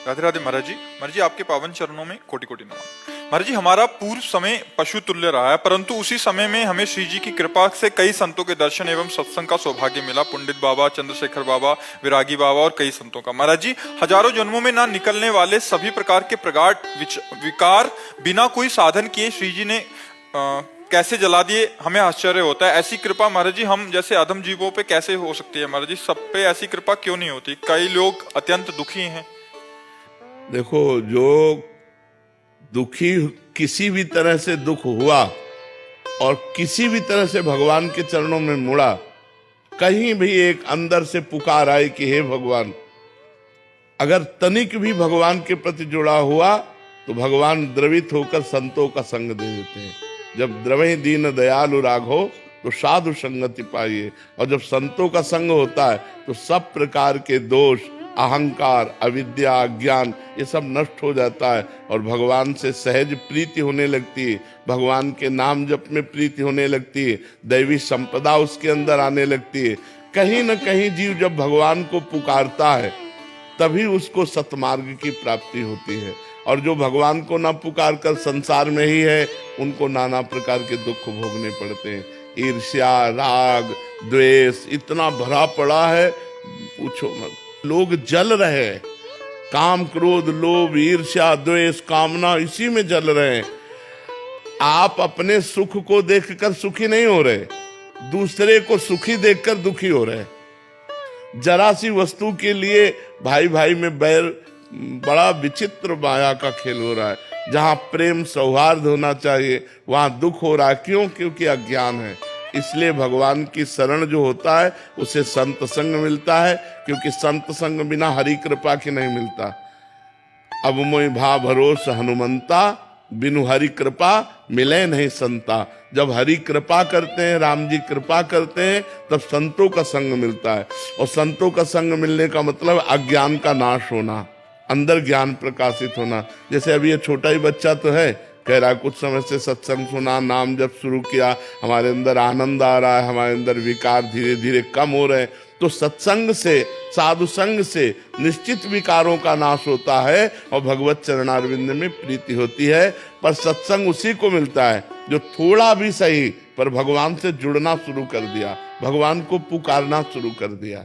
राधे राधे महाराज जी। महाराज जी, आपके पावन चरणों में कोटि कोटि नमन। महाराज जी, हमारा पूर्व समय पशु तुल्य रहा है, परंतु उसी समय में हमें श्री जी की कृपा से कई संतों के दर्शन एवं सत्संग का सौभाग्य मिला। पंडित बाबा, चंद्रशेखर बाबा, विरागी बाबा और कई संतों का। महाराज जी, हजारों जन्मों में ना निकलने वाले सभी प्रकार के प्रगाढ़ विकार बिना कोई साधन किए श्री जी ने कैसे जला दिए, हमें आश्चर्य होता है। ऐसी कृपा महाराज जी हम जैसे अधम जीवों पे कैसे हो सकती है? महाराज जी, सब पे ऐसी कृपा क्यों नहीं होती? कई लोग अत्यंत दुखी हैं। देखो, जो दुखी किसी भी तरह से दुख हुआ और किसी भी तरह से भगवान के चरणों में मुड़ा, कहीं भी एक अंदर से पुकार आई कि हे भगवान, अगर तनिक भी भगवान के प्रति जुड़ा हुआ तो भगवान द्रवित होकर संतों का संग दे देते हैं। जब द्रवहि दीन दयालु राघो तो साधु संगति पाइए। और जब संतों का संग होता है तो सब प्रकार के दोष, अहंकार, अविद्या, अज्ञान, ये सब नष्ट हो जाता है और भगवान से सहज प्रीति होने लगती है। भगवान के नाम जप में प्रीति होने लगती है, दैवी संपदा उसके अंदर आने लगती है। कहीं न कहीं जीव जब भगवान को पुकारता है तभी उसको सतमार्ग की प्राप्ति होती है। और जो भगवान को ना पुकार कर संसार में ही है, उनको नाना प्रकार के दुख भोगने पड़ते हैं। ईर्ष्या, राग, द्वेष इतना भरा पड़ा है, पूछो मत। लोग जल रहे हैं, काम, क्रोध, लोभ, ईर्ष्या, द्वेष, कामना, इसी में जल रहे हैं। आप अपने सुख को देखकर सुखी नहीं हो रहे, दूसरे को सुखी देखकर दुखी हो रहे। जरा सी वस्तु के लिए भाई भाई में बैर, बड़ा विचित्र माया का खेल हो रहा है। जहां प्रेम सौहार्द होना चाहिए वहां दुख हो रहा है। क्यों? क्योंकि अज्ञान है। इसलिए भगवान की शरण जो होता है उसे संत संग मिलता है, क्योंकि संत संग बिना हरि कृपा की नहीं मिलता। अब मोहि भा भरोस हनुमंता, बिनु हरि कृपा मिले नहीं संता। जब हरि कृपा करते हैं, राम जी कृपा करते हैं, तब संतों का संग मिलता है। और संतों का संग मिलने का मतलब अज्ञान का नाश होना, अंदर ज्ञान प्रकाशित होना। जैसे अभी ये छोटा ही बच्चा तो है, कह रहा है कुछ समय से सत्संग सुना, नाम जब शुरू किया, हमारे अंदर आनंद आ रहा है, हमारे अंदर विकार धीरे धीरे कम हो रहे हैं। तो सत्संग से, साधु संग से निश्चित विकारों का नाश होता है और भगवत चरणारविंद में प्रीति होती है। पर सत्संग उसी को मिलता है जो थोड़ा भी सही पर भगवान से जुड़ना शुरू कर दिया, भगवान को पुकारना शुरू कर दिया।